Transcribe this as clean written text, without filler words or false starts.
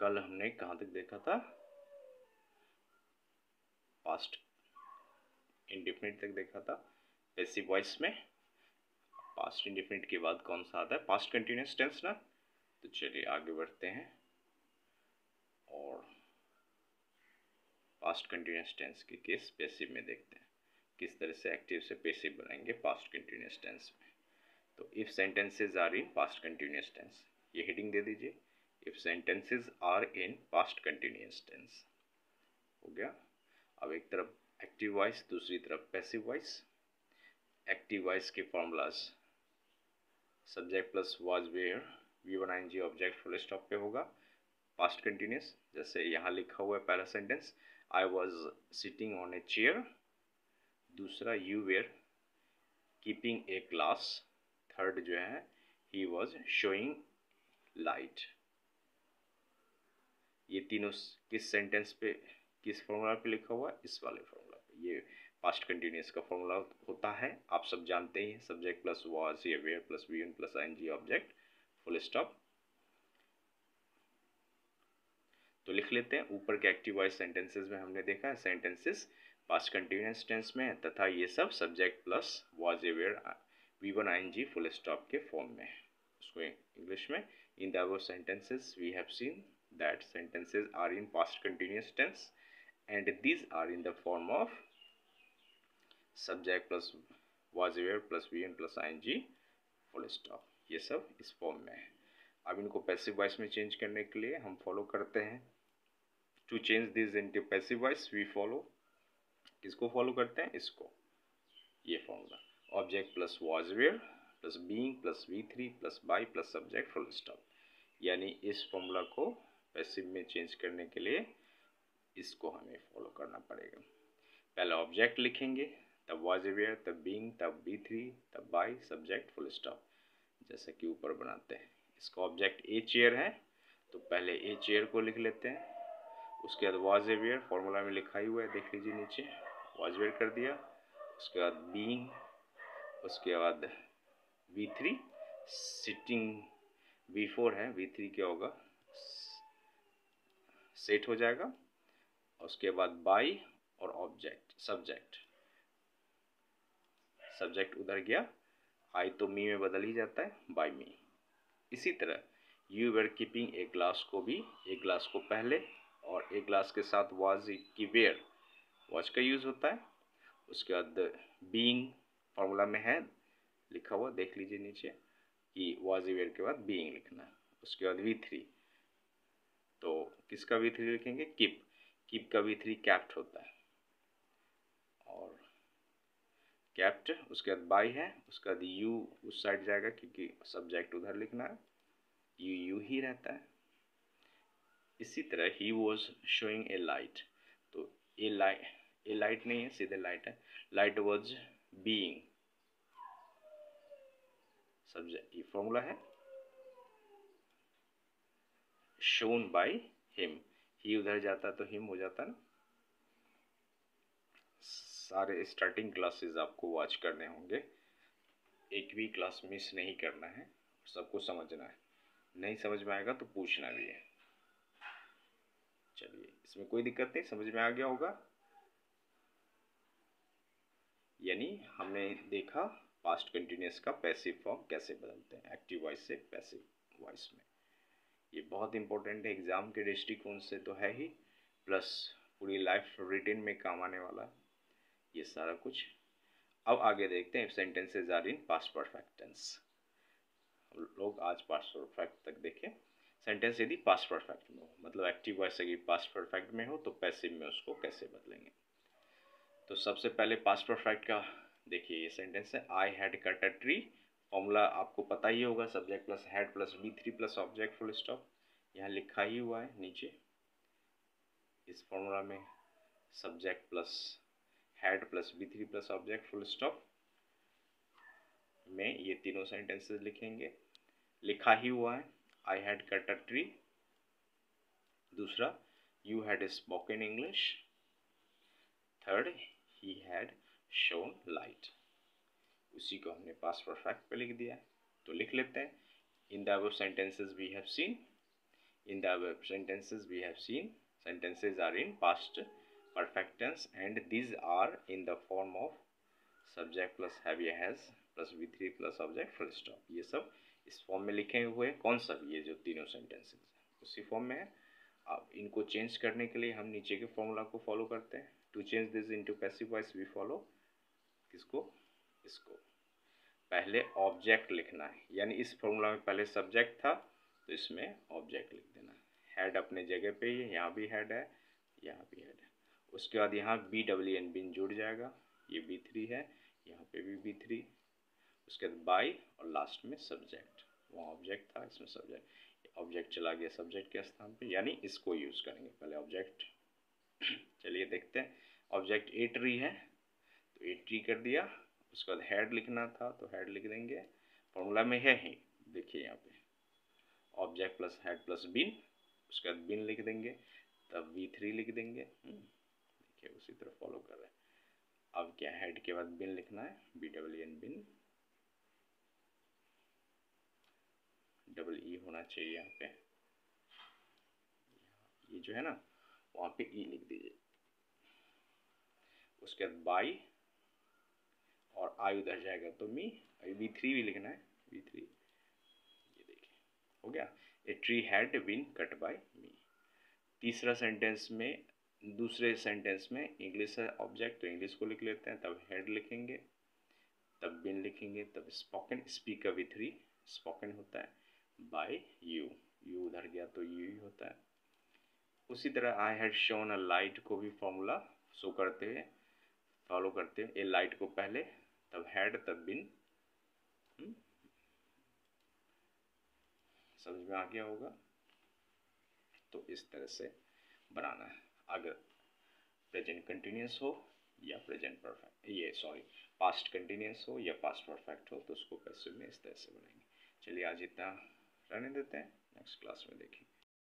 कल हमने कहाँ तक देखा था? पास्ट इंडेफिनिट तक देखा था पैसिव वॉइस में। पास्ट इंडेफिनिट के बाद कौन सा आता है? पास्ट कंटिन्यूअस टेंस ना। तो चलिए आगे बढ़ते हैं और पास्ट कंटिन्यूअस टेंस के केस पैसिव में देखते हैं, किस तरह से एक्टिव से पैसिव बनाएंगे पास्ट कंटिन्यूअस टेंस में। तो if sentences are in past continuous tense, ये हेडिंग दे दीजिए, if sentences are in past continuous tense. हो गया। अब एक तरफ एक्टिव वॉइस, दूसरी तरफ पैसिव वॉइस। एक्टिव वॉइस के formulas subject plus was were, V1 ing object full stop पे होगा पास्ट कंटिन्यूअस। जैसे यहाँ लिखा हुआ है पहला sentence, I was sitting on a chair. दूसरा, you were keeping a glass. Third जो है, ही वॉज शोइंग लाइट। ये तीनों किस सेंटेंस पे, किस फॉर्मूला पे लिखा हुआ है? इस वाले फॉर्मूला पे। ये पास्ट कंटिन्यूअस का फॉर्मूला होता है, आप सब जानते ही हैं, सब्जेक्ट प्लस वाज या were plus V1 plus ing object full stop. तो लिख लेते हैं। ऊपर के एक्टिव वॉइस सेंटेंसेस में हमने देखा है सेंटेंसेस पास्ट कंटिन्यूअस टेंस में, तथा ये सब सब्जेक्ट प्लस वाज या were V1 ing full stop के फॉर्म में। उसको इंग्लिश में, in the above sentences we have seen that sentences are in past continuous tense and these are in the form of subject plus was aware plus V1 plus ing full stop। ये सब इस form में है। अब इनको passive voice में change करने के लिए हम फॉलो करते हैं, to change this into passive voice we follow, किसको फॉलो करते हैं? इसको, ये formula, object plus was aware plus being plus V3 plus by plus subject full stop. यानी इस फॉर्मूला को पैसिव में चेंज करने के लिए इसको हमें फॉलो करना पड़ेगा। पहले ऑब्जेक्ट लिखेंगे, तब वाज अवेयर, तब बीइंग, तब B3, तब बाय, सब्जेक्ट फुल स्टॉप, जैसा कि ऊपर बनाते हैं। इसका ऑब्जेक्ट ए चेयर है, तो पहले ए चेयर को लिख लेते हैं। उसके बाद वाज अवेयर, फॉर्मूला में लिखा ही हुआ है, देख लीजिए नीचे, वाज अवेयर कर दिया। उसके बाद बीइंग, उसके बाद V3, सिटिंग V4 है, V3 क्या होगा? सेट हो जाएगा। उसके बाद बाय और ऑब्जेक्ट सब्जेक्ट, सब्जेक्ट उधर गया, आई तो मी में बदल ही जाता है, बाय मी। इसी तरह you were keeping a glass को भी, एक ग्लास को पहले और एक ग्लास के साथ वाज की वेयर, वाज का यूज होता है। उसके बाद बीइंग फॉर्मूला में है लिखा हुआ, देख लीजिए नीचे कि वाज वेयर के बाद बीइंग लिखना। उसके बाद V3, तो किसका V3 लिखेंगे? कीप, कीप का V3 कैप्ट होता है, और कैप्ट। उसके बाद बाय है, उसके बाद यू उस साइड जाएगा क्योंकि सब्जेक्ट उधर लिखना है, यू ही रहता है। इसी तरह he was showing A light, तो ए लाइट नहीं है, सीधे लाइट है, लाइट वॉज बीइंग, सब्जेक्ट, ये फॉर्मूला है, शोन बाय हिम, ही उधर जाता तो हिम हो जाता ना। सारे स्टार्टिंग क्लासेस आपको वॉच करने होंगे, एक भी क्लास मिस नहीं करना है, सबको समझना है। नहीं समझ में आएगा तो पूछना भी है। चलिए, इसमें कोई दिक्कत नहीं, समझ में आ गया होगा। यानी हमने देखा पास्ट कंटिन्यूअस का पैसिव फॉर्म कैसे बदलते हैं एक्टिव वॉइस से पैसिव वॉइस में। ये बहुत इंपॉर्टेंट है, एग्जाम के दृष्टिकोण से तो है ही, प्लस पूरी लाइफ रिटेन में काम आने वाला ये सारा कुछ। अब आगे देखते हैं sentences are in past perfect tense. लोग आज पास्ट परफेक्ट तक देखें। सेंटेंस यदि पास्ट परफेक्ट में हो, मतलब एक्टिव वॉइस यदि पास्ट परफेक्ट में हो, तो पैसिव में उसको कैसे बदलेंगे। तो सबसे पहले पास्ट परफेक्ट का देखिए, ये सेंटेंस है, I had cut a tree. Formula आपको पता ही होगा, subject plus had plus V3 plus object full stop, यहाँ लिखा ही हुआ है नीचे। इस फॉर्मूला में subject plus had plus V3 plus object full stop में ये तीनों सेंटेंसेस लिखेंगे, लिखा ही हुआ है, I had cut a tree. दूसरा, you had spoken English. Third, he had shone light. उसी को हमने पास्ट परफेक्ट पे लिख दिया है। तो लिख लेते हैं, in the above sentences we have seen, In the above sentences we have seen sentences are in past perfect tense and these are in the form of subject plus have या has plus V3 plus object full stop। ये सब इस form में लिखे हुए कौन सा भी ये जो तीनों सेंटेंसेस उसी फॉर्म में है। अब इनको चेंज करने के लिए हम नीचे के फॉर्मूला को फॉलो करते हैं। To change this into passive voice we follow किसको, इसको। पहले ऑब्जेक्ट लिखना है, यानी इस फॉर्मूला में पहले सब्जेक्ट था तो इसमें ऑब्जेक्ट लिख देना। हेड अपने जगह पे ही, यहाँ भी हेड है, यहाँ भी हेड है। उसके बाद यहाँ BWN बिन जुड़ जाएगा, ये B3 है, यहाँ पे भी B3। उसके बाद बाई और लास्ट में सब्जेक्ट, वहाँ ऑब्जेक्ट था इसमें सब्जेक्ट, ऑब्जेक्ट चला गया सब्जेक्ट के स्थान पे, यानी इसको यूज़ करेंगे पहले ऑब्जेक्ट। चलिए देखते हैं। ऑब्जेक्ट ए ट्री है तो ए ट्री कर दिया। उसके बाद हेड लिखना था तो हेड लिख देंगे, फॉर्मूला में है ही, देखिए यहाँ पे ऑब्जेक्ट प्लस हेड प्लस बिन। उसके बाद बिन लिख देंगे, तब V3 लिख देंगे। देखिए उसी तरह फॉलो कर रहे हैं। अब क्या, हेड के बाद बिन लिखना है, BWN बिन, डबल ई होना चाहिए यहाँ पे, ये जो है ना वहाँ पे ई लिख दीजिए। उसके बाद बाई और आई उधर जाएगा तो मी, V3 भी लिखना है, V3। ये देखिए हो गया, a tree had been cut by me. तीसरा सेंटेंस में, दूसरे सेंटेंस में इंग्लिश है ऑब्जेक्ट तो इंग्लिश को लिख लेते हैं, तब हेड लिखेंगे, तब बिन लिखेंगे, तब स्पोकन, स्पीक का V3 स्पोकन होता है, बाय यू, यू उधर गया तो यू ही होता है। उसी तरह I had shown a light को भी फॉर्मूला शो करते हुए फॉलो करते हैं। ए लाइट को पहले, तब हेड, तब बिन। समझ में आ गया होगा। तो इस तरह से बनाना है। अगर प्रेजेंट कंटिन्यूस हो या प्रेजेंट परफेक्ट, ये सॉरी पास्ट कंटिन्यूस हो या पास्ट परफेक्ट हो तो उसको पैसिव में इस तरह से बनाएंगे। चलिए आज इतना रहने देते हैं, नेक्स्ट क्लास में देखेंगे।